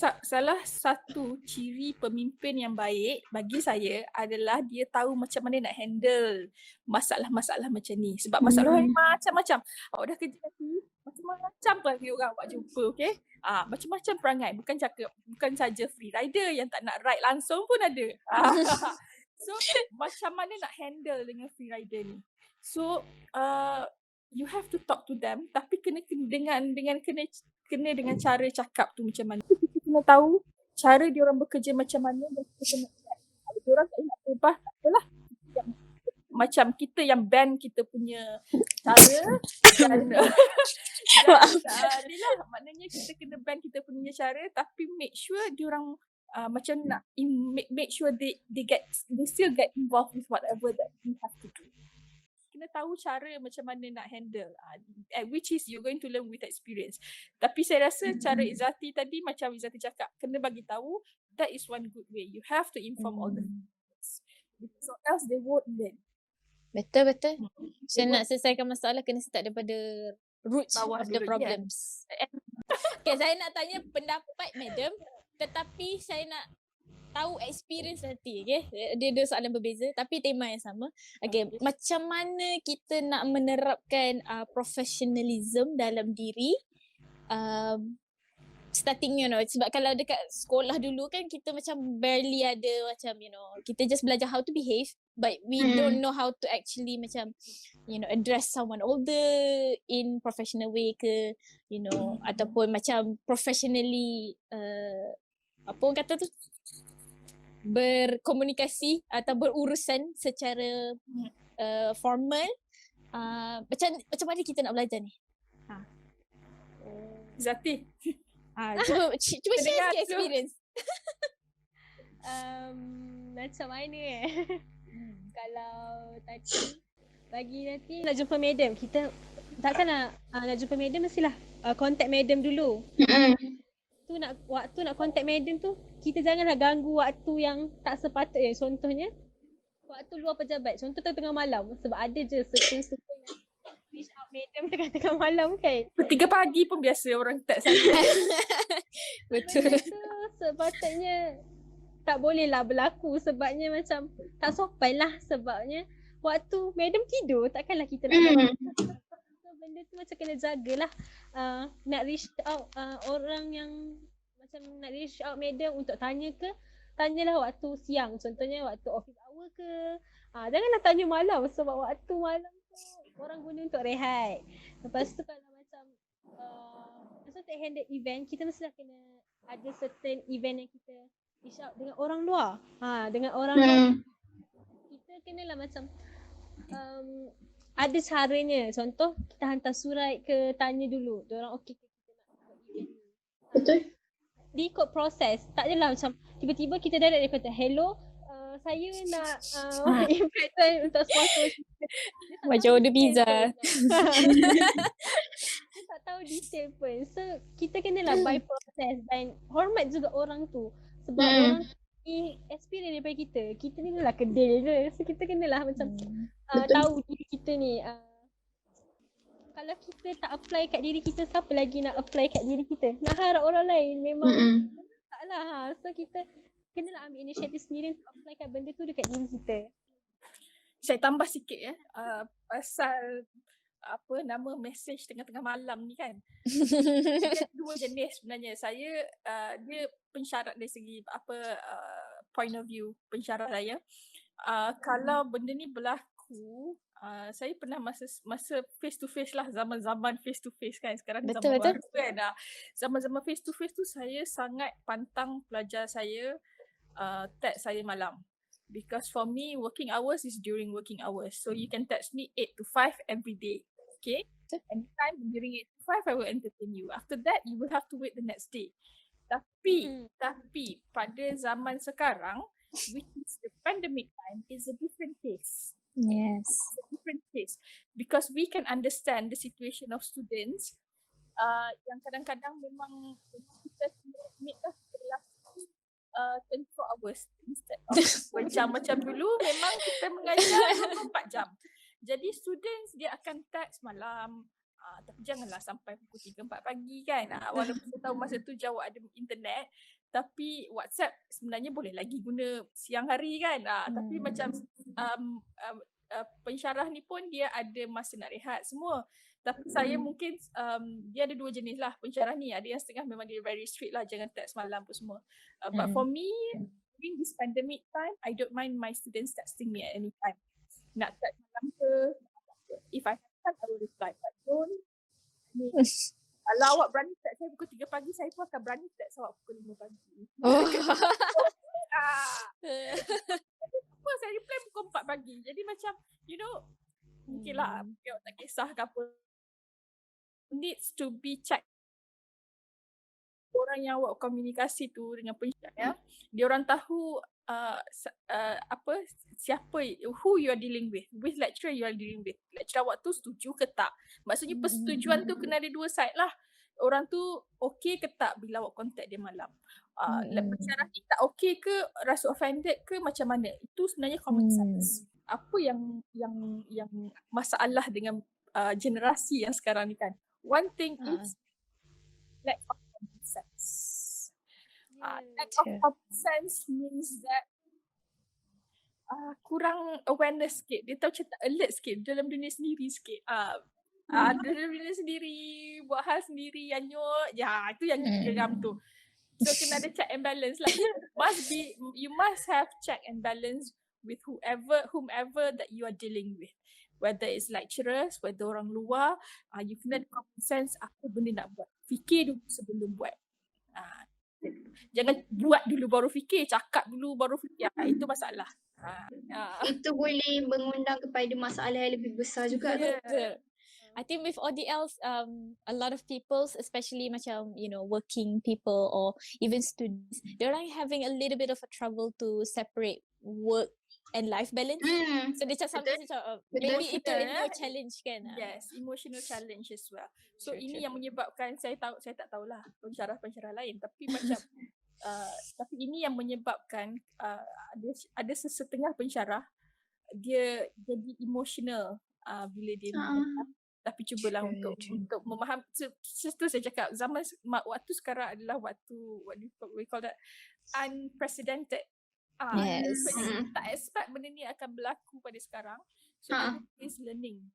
satu ciri pemimpin yang baik bagi saya adalah dia tahu macam mana nak handle masalah-masalah macam ni. Sebab masalah ni macam-macam. Awak dah kerja nanti, macam-macam perangai orang awak jumpa, okay? Macam-macam perangai. Bukan saja free rider yang tak nak ride langsung pun ada. So, macam mana nak handle dengan free rider ni? So, you have to talk to them, tapi kena dengan cara cakap tu macam mana. Kita kena tahu cara diorang bekerja macam mana dan kita kena adapt. Kalau diorang tak nak ubah, tak apalah. Macam kita yang ban kita punya cara dan ni lah, maknanya kita kena ban kita punya cara, tapi make sure diorang macam nak make sure they still get involved with whatever that we have to do. Kena tahu cara macam mana nak handle, which is you're going to learn with experience. Tapi saya rasa cara Izzati tadi, macam Izzati cakap, kena bagi tahu, that is one good way. You have to inform all the students, because or else they won't learn. Betul. Saya nak selesaikan masalah kena start daripada root Bawah of the dulu, problems. Okay, saya nak tanya pendapat madam, tetapi saya nak tahu experience nanti, okay? Dia dua soalan berbeza tapi tema yang sama. Okay, macam mana kita nak menerapkan professionalism dalam diri starting, sebab kalau dekat sekolah dulu kan kita macam barely ada macam, kita just belajar how to behave, but we don't know how to actually macam, address someone older in professional way ke, ataupun macam professionally, apa orang kata tu, berkomunikasi atau berurusan secara formal. Macam mana kita nak belajar ni? Zati. Cuba share sikit experience. Macam mana kalau tadi bagi nanti nak jumpa madam, kita takkan nak jumpa madam mestilah contact madam dulu. Waktu nak contact madam tu, kita janganlah ganggu waktu yang tak sepatutnya. Contohnya waktu luar pejabat, contoh tengah malam, sebab ada je certain yang reach out madam tengah malam kan. 3 pagi pun biasa orang tak saya. Betul. Sepatutnya tak boleh lah berlaku, sebabnya macam tak sopan lah, sebabnya waktu madam tidur takkanlah kita nak benda tu macam kena jagalah. Nak reach out orang yang macam nak reach out madam untuk tanya ke, tanyalah waktu siang, contohnya waktu office hour ke. Janganlah tanya malam, sebab waktu malam tu orang guna untuk rehat. Lepas tu kalau macam macam tak handle event, kita mestilah kena ada certain event yang kita reach out dengan orang luar. Dengan orang luar kita kenalah macam ada caranya. Contoh kita hantar surat ke, tanya dulu diorang okey ke kita nak buat event ni. Betul. Diikut proses. Tak adalah macam tiba-tiba kita direct dia kata, hello, saya nak invite tuan untuk sponsor. Macam order pizza. Dia tak tahu detail pun. So kita kenalah by proses dan hormat juga orang tu. Sebab orang ni experience daripada kita. Kita ni adalah kedil je. So kita kenalah macam tahu diri kita ni. Kalau kita tak apply kat diri kita, siapa lagi nak apply kat diri kita? Nak harap orang lain memang taklah. So kita kenalah ambil inisiatif sendiri untuk apply kat benda tu dekat diri kita. Saya tambah sikit pasal apa nama message tengah-tengah malam ni kan. Dia dua jenis sebenarnya. Saya dia pensyarat dari segi point of view pensyarat saya. Kalau benda ni berlaku, saya pernah masa face to face lah, zaman-zaman face to face kan. Sekarang Betul. baru kan. Zaman-zaman face to face tu saya sangat pantang pelajar saya text saya malam. Because for me, working hours is during working hours. So you can text me 8 to 5 every day. Okay? Anytime during 8 to 5, I will entertain you. After that, you will have to wait the next day. Tapi pada zaman sekarang, which is the pandemic time, is a different case. Yes. It's a different case. Because we can understand the situation of students yang kadang-kadang memang kita meet lah relasi 24 hours instead of macam dulu memang kita mengajar 24 jam. Jadi students dia akan text malam, tapi janganlah sampai pukul 3-4 pagi kan. Walaupun saya tahu masa tu jauh ada internet, tapi WhatsApp sebenarnya boleh lagi guna siang hari kan. Tapi macam pensyarah ni pun dia ada masa nak rehat semua. Tapi saya mungkin dia ada dua jenis lah pensyarah ni. Ada yang setengah memang dia very strict lah, jangan text malam pun semua. But for me, during this pandemic time, I don't mind my students texting me at any time. Nak text malam ke, if I have time, I will reply. But don't Kalau awak berani start saya pukul 3 pagi, saya pun akan berani start awak pukul 5 pagi. Oh. Apa saya reply pukul 4 pagi. Jadi macam, mungkin lah, awak tak kisah ke apa. Needs to be checked. Orang yang awak komunikasi tu dengan pensyarah, dia orang tahu siapa, who you are dealing with lecturer you are dealing with. Lecturer awak tu setuju ke tak? Maksudnya persetujuan tu kena ada dua side lah. Orang tu okey ke tak bila awak contact dia malam? Pensyarah ni tak okey ke, rasa offended ke, macam mana? Itu sebenarnya common sense. Apa yang masalah dengan generasi yang sekarang ni kan? One thing is lack of common sense. Lack of common sense means that kurang awareness sikit. Dia tahu macam tak alert sikit dalam dunia sendiri sikit. Dalam dunia sendiri, buat hal sendiri, anyut. Ya, itu yang geram tu. So kena ada check and balance lah. You must have check and balance with whomever that you are dealing with. Whether it's lecturers, whether orang luar, you kena ada common sense apa benda nak buat. Fikir dulu sebelum buat. Jangan buat dulu baru fikir, cakap dulu baru fikir. Itu masalah. Itu boleh mengundang kepada masalah yang lebih besar juga. Betul. I think with ODLs, a lot of people, especially macam, working people or even students, they're like having a little bit of a trouble to separate work and life balance. So dia sometimes maybe itu more challenge kan. Yes, emotional challenge as well. So ini yang menyebabkan saya tak tahulah pensyarah-pensyarah lain, tapi macam tapi ini yang menyebabkan ada sesetengah pensyarah dia jadi emotional bila dia tapi cubalah untuk memahami. Sesuatu saya cakap, zaman waktu sekarang adalah waktu what we call that unprecedented. Yes. Tak expect benda ni akan berlaku pada sekarang. So is learning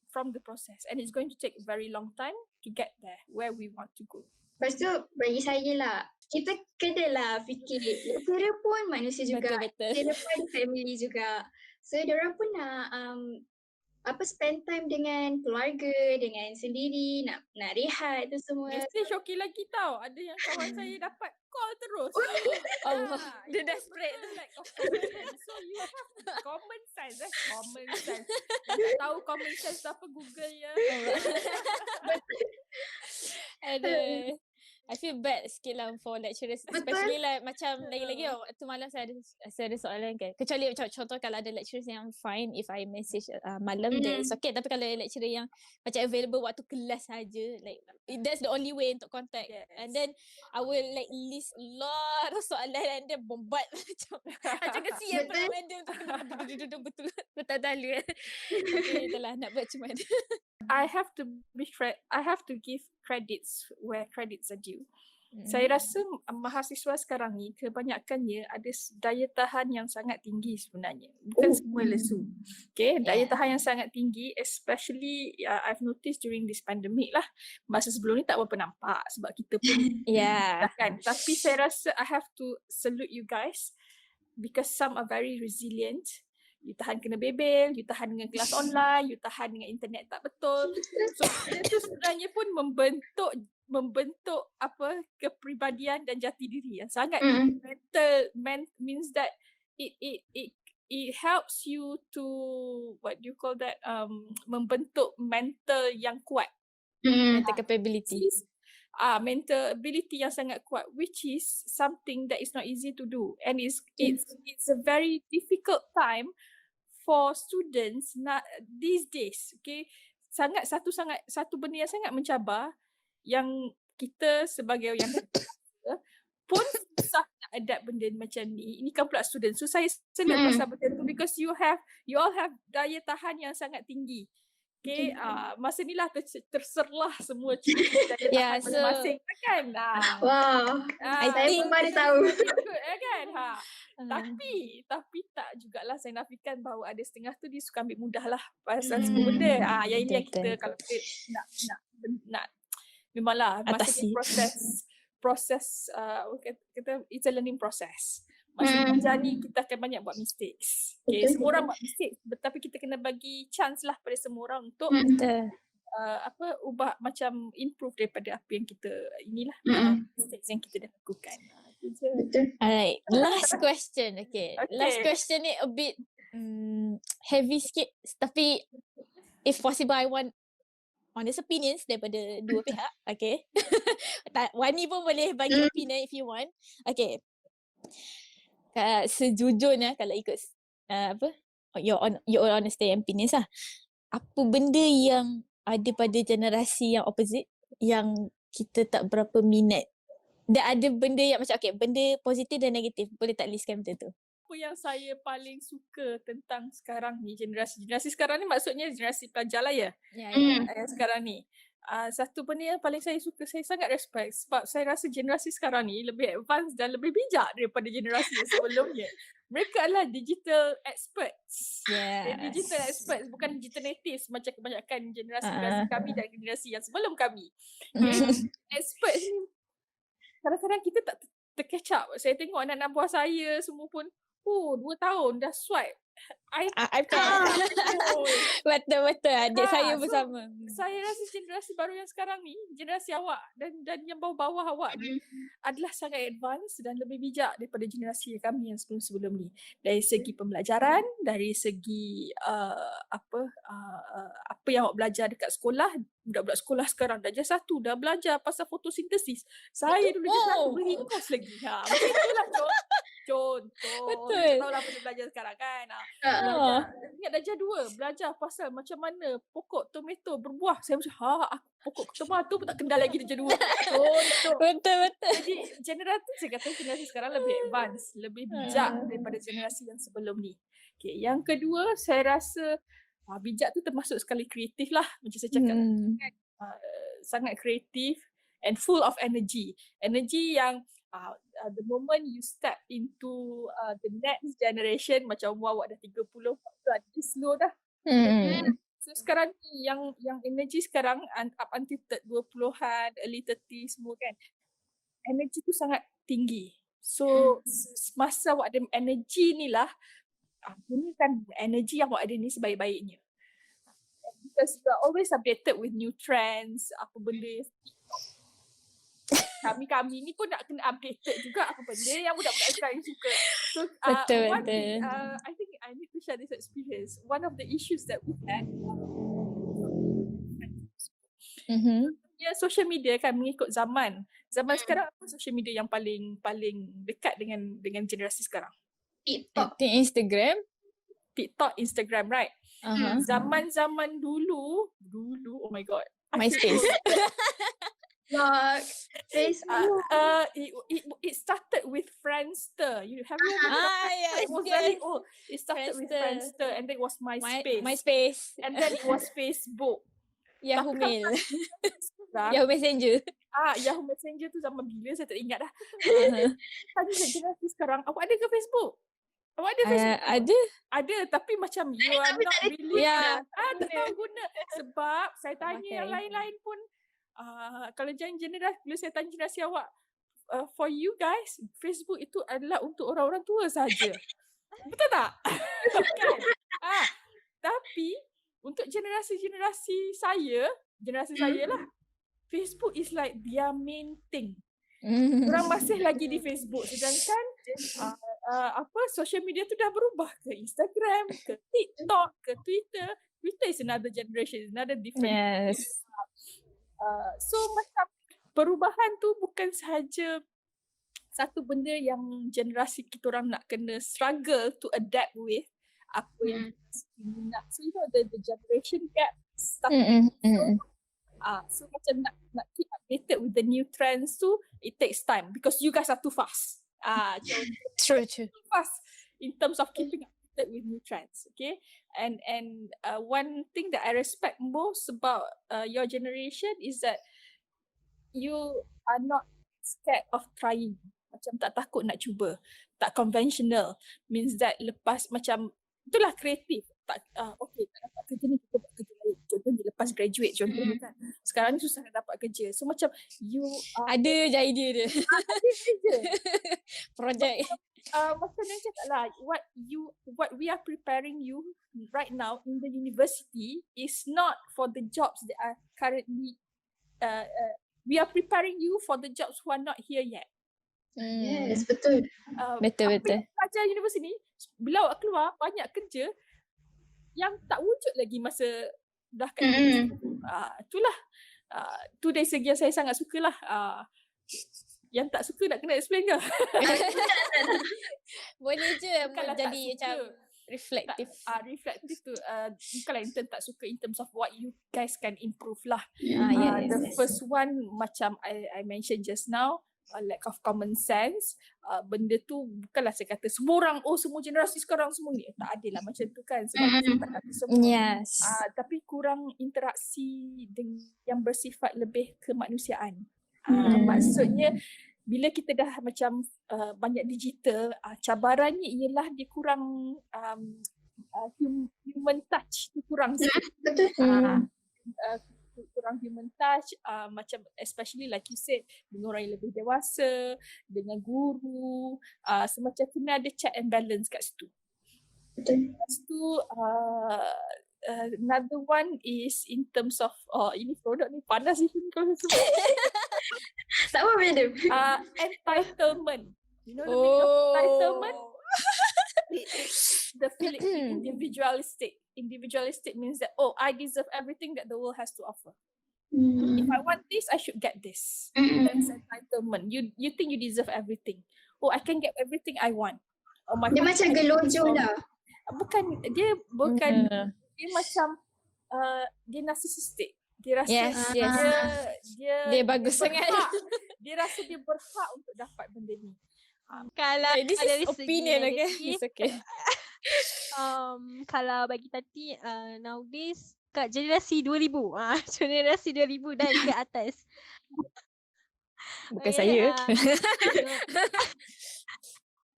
from the process, and it's going to take a very long time to get there where we want to go. Lepas tu bagi saya lah, kita kenalah fikir lecturer pun manusia juga, lecturer pun family juga. So diorang pun nak spend time dengan keluarga, dengan sendiri, nak rehat tu semua. Mesti Syoki lagi tau. Ada yang kawan saya dapat call terus. Dia desperate. Like common sense. So you have common sense. Common sense. Tak tahu common sense apa, Google ya. Aduh. I feel bad sikit lah for lecturers, especially like macam lagi-lagi waktu malam saya ada soalan kan. Kecuali macam contoh kalau ada lecturers yang fine if I message malam then it's okay. Tapi kalau lecturer yang macam available waktu kelas saja, like that's the only way untuk contact. And then I will like list a lot of soalan and then bombat macam kesian pula random tu betul dalu kan. Okay, itulah nak buat macam mana. I have to give credits where credits are due. Saya rasa mahasiswa sekarang ni kebanyakannya ada daya tahan yang sangat tinggi sebenarnya. Bukan semua lesu. Okay, daya tahan yang sangat tinggi, especially I've noticed during this pandemic lah. Masa sebelum ni tak berapa nampak sebab kita pun kan. Tapi saya rasa I have to salute you guys because some are very resilient. You tahan kena bebel, you tahan dengan kelas online, you tahan dengan internet tak betul. So itu sebenarnya pun membentuk kepribadian dan jati diri yang sangat means that it helps you to what do you call that membentuk mental yang kuat. Mental capability. Mental ability yang sangat kuat, which is something that is not easy to do, and it's a very difficult time for students these days. Okay, satu benda yang sangat mencabar yang kita sebagai yang pun susah nak adapt benda macam ni. Ini kan pula student. So saya senang pasal benda tu because you all have daya tahan yang sangat tinggi. Okay, masa ni lah terserlah semua daya tahan masing-masing kan. Wow, saya pun baru tahu. Kan? Tapi tak jugalah saya nafikan bahawa ada setengah tu dia suka ambil mudah lah pasal semua benda. Yang ini yang kita kalau kita nak memanglah masa ni proses kita it's a learning process. Masa belajar ni kita akan banyak buat mistakes. Okay, semua orang buat mistakes, tapi kita kena bagi chance lah pada semua orang untuk ubah macam improve daripada apa yang kita inilah mistakes yang kita dah lakukan. Itu je. Betul. Alright, last question. Okay. Last Okay. question ni a bit heavy sikit. Tapi if possible, I want honest opinions daripada dua pihak. Okay. Wani pun boleh bagi opinion if you want. Okay. Sejujurnya kalau ikut your honest opinions lah. Apa benda yang ada pada generasi yang opposite yang kita tak berapa minat? Dan ada benda yang macam benda positif dan negatif. Boleh tak listkan benda tu? Apa yang saya paling suka tentang sekarang ni, generasi sekarang ni maksudnya generasi pelajar lah ya. Yang sekarang ni. Satu benda yang paling saya suka, saya sangat respect sebab saya rasa generasi sekarang ni lebih advance dan lebih bijak daripada generasi yang sebelumnya. Mereka adalah digital experts. Digital experts, bukan digital natives macam kebanyakan generasi kami dan generasi yang sebelum kami. Experts ni kadang-kadang kita tak tercatch up. Saya tengok anak-anak buah saya semua pun 2 tahun dah swipe iPad. Betul. Adik saya So, bersama. saya rasa generasi baru yang sekarang ni, generasi awak dan yang bawah-bawah awak ni adalah sangat advance dan lebih bijak daripada generasi kami yang sebelum-sebelum ni. Dari segi pembelajaran, dari segi apa yang awak belajar dekat sekolah, budak-budak sekolah sekarang darjah 1 dah belajar pasal fotosintesis. Saya dulu darjah 1 beringas lagi. Macam itulah contoh. Betul. Kita tahu lah apa dia belajar sekarang kan. Ingat darjah 2 belajar pasal macam mana pokok tomato berbuah. Saya macam pokok tomato pun tak kenal lagi darjah 2. Contoh. Betul. Jadi saya kata generasi sekarang lebih advance, lebih bijak daripada generasi yang sebelum ni. Okay, yang kedua saya rasa bijak tu termasuk sekali kreatif lah. Macam saya cakap sangat kreatif and full of energy. Energy yang the moment you step into the next generation, macam umur awak dah 30, 40, dia slow dah. So sekarang ni yang energy sekarang up until 20-an, early 30 semua kan, energy tu sangat tinggi. So masa awak ada energy ni lah, gunakan energy yang awak ada ni sebaik-baiknya. Because you are always updated with new trends, apa benda. Kami ni pun nak kena updated juga apa benda yang budak-budak sekarang suka. So Betul. I think I need to share this experience. One of the issues that we had, social media kan mengikut zaman. Zaman sekarang apa social media yang paling dekat dengan generasi sekarang? Instagram, right? Zaman dulu, oh my god, MySpace. Facebook. It started with Friendster. Have you heard of Yes. it? Was very old. It started with Friendster and then it was MySpace. MySpace. And then it was Facebook. Yahoo Mail. Sekarang, Yahoo Messenger. Yahoo Messenger tu zaman bila saya tak ingat dah. Tanya generasi sekarang, awak ada ke Facebook? Awak ada Facebook? Ada, tapi macam you are not really. Tak tahu guna. Sebab saya tanya yang lain-lain pun, kalau generasi, bila saya tanya generasi awak, for you guys, Facebook itu adalah untuk orang-orang tua saja. Betul tak? Kan? Tapi untuk generasi saya lah, Facebook is like their main thing. Orang masih lagi di Facebook, sedangkan social media tu dah berubah ke Instagram, ke TikTok, ke Twitter. Twitter is another generation, another different. Yes. So macam perubahan tu bukan sahaja satu benda yang generasi kita orang nak kena struggle to adapt with apa yang kita nak. So the generation gap stuff. So macam nak keep updated with the new trends tu, it takes time because you guys are too fast. True. Too fast in terms of keeping updated with new trends. Okay, and one thing that I respect most about your generation is that you are not scared of trying. Macam tak takut nak cuba. Tak conventional. Means that lepas macam itulah kreatif. Tak okay, tak dapat kerja ni, kita buat kerja lain. contohnya lepas graduate contohnya kan. Sekarang ni susah nak dapat kerja. So macam you Ada je idea dia. ada kerja. Projek. Macam yang cakap lah, what we are preparing you right now in the university is not for the jobs that are currently we are preparing you for the jobs who are not here yet. Yes, betul. Betul. Pelajar universiti ni bila awak keluar banyak kerja yang tak wujud lagi masa dah kat universiti. Itulah tu dari segi yang saya sangat sukalah. Yang tak suka nak kena explain ke? Boleh je Bukanlah tak jadi suka. macam reflektif. Reflektif tu bukanlah in terms tak suka, in terms of what you guys can improve lah. Yes. The first one macam I mentioned just now, lack of common sense. Benda tu bukanlah saya kata semua orang, semua generasi sekarang semua ni. Tak adil lah macam tu kan. Sebab saya tak kata semua. Yes. Tapi kurang interaksi yang bersifat lebih kemanusiaan. Maksudnya bila kita dah macam banyak digital, cabarannya ialah dia kurang human touch tu kurang sikit. Betul. Kurang human touch, macam especially like you said, dengan orang yang lebih dewasa, dengan guru, semacam kena ada check and balance kat situ. Betul. Lepas tu another one is in terms of ini produk ni panas ni kalau saya sebut. Tak apa, madam. Entitlement. You know the meaning of entitlement? The feeling individualistic. Individualistic means that I deserve everything that the world has to offer. If I want this, I should get this. That's entitlement. You think you deserve everything. I can get everything I want. Dia macam gelojo lah. Dia macam dia narcissistic. Dia rasa dia bagus sangat. Dia rasa dia berhak untuk dapat benda ni. Kalau This dari is segi opinion, okay? negatif, It's okay. kalau bagi Tati, nowadays kat generasi 2000, generasi 2000 dan ke atas. Bukan saya.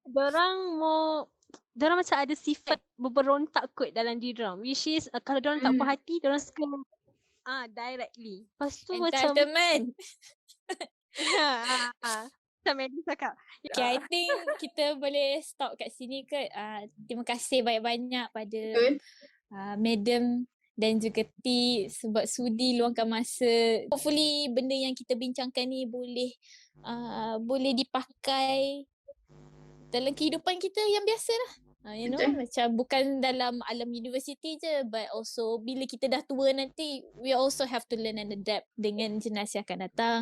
Dorang macam ada sifat berberontak kot dalam diri dorang, which is kalau dorang tak puas hati, dorang suka directly. Lepas tu macam Entitlement. macam Maddie cakap. Okay, I think kita boleh stop kat sini ke. Terima kasih banyak-banyak pada Madam dan juga T sebab sudi luangkan masa. Hopefully benda yang kita bincangkan ni boleh dipakai dalam kehidupan kita yang biasa lah. Macam bukan dalam alam universiti je, but also bila kita dah tua nanti, we also have to learn and adapt dengan generasi akan datang.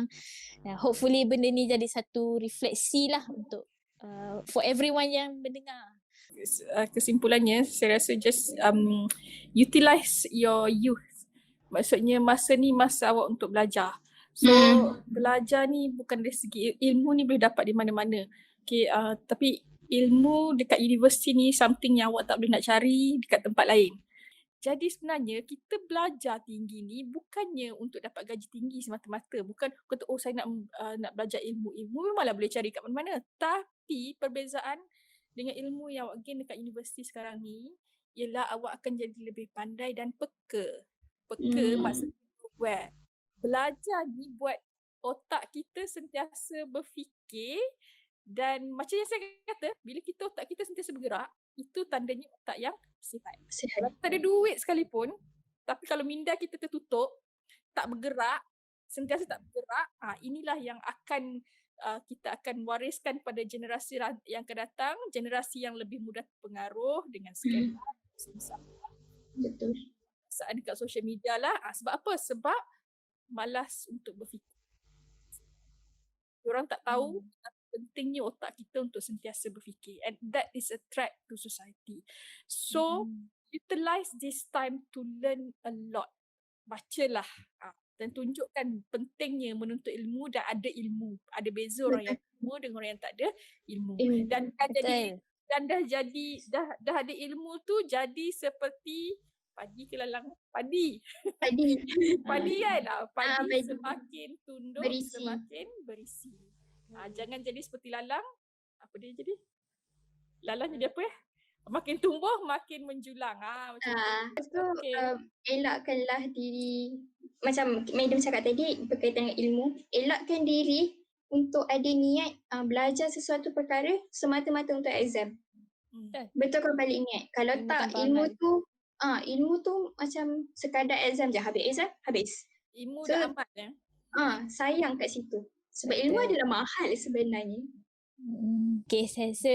Hopefully benda ni jadi satu refleksi lah untuk for everyone yang mendengar. Kesimpulannya saya rasa just utilize your youth. Maksudnya masa ni masa awak untuk belajar. So belajar ni bukan dari segi ilmu ni boleh dapat di mana-mana. Okay, tapi ilmu dekat universiti ni something yang awak tak boleh nak cari dekat tempat lain. Jadi sebenarnya kita belajar tinggi ni bukannya untuk dapat gaji tinggi semata-mata. Bukan kata saya nak belajar ilmu. Ilmu memanglah boleh cari kat mana-mana. Tapi perbezaan dengan ilmu yang awak gain dekat universiti sekarang ni ialah awak akan jadi lebih pandai dan peka. Peka maksudnya aware. Belajar ni buat otak kita sentiasa berfikir. Dan macam yang saya kata, bila otak kita sentiasa bergerak, itu tandanya otak yang sihat. Kalau kita ada duit sekalipun, tapi kalau minda kita tertutup, tak bergerak, sentiasa tak bergerak, inilah yang akan kita akan wariskan pada generasi yang akan datang, generasi yang lebih mudah terpengaruh dengan skandal. Betul. Saat dekat social media lah. Sebab apa? Sebab malas untuk berfikir. Diorang tak tahu pentingnya otak kita untuk sentiasa berfikir, and that is a threat to society. So utilize this time to learn a lot. Bacalah dan tunjukkan pentingnya menuntut ilmu dan ada ilmu. Ada beza orang yang ilmu dengan orang yang tak ada ilmu. Dan dah ada ilmu tu jadi seperti padi ke lalang? Padi kan? Padi semakin tunduk berisi. Semakin berisi. Jangan jadi seperti lalang. Apa dia jadi? Lalang jadi apa Makin tumbuh makin menjulang. Macam tu. Lepas tu Okey. elakkanlah diri, macam Madam cakap tadi berkaitan dengan ilmu, elakkan diri untuk ada niat belajar sesuatu perkara semata-mata untuk exam. Betulkan balik niat. Kalau Ilmu tak, tanpa ilmu amal. ilmu tu macam sekadar exam je, habis exam habis. Ilmu So, dan amal sayang kat situ. Sebab ilmu Betul. adalah mahal sebenarnya. Okay, saya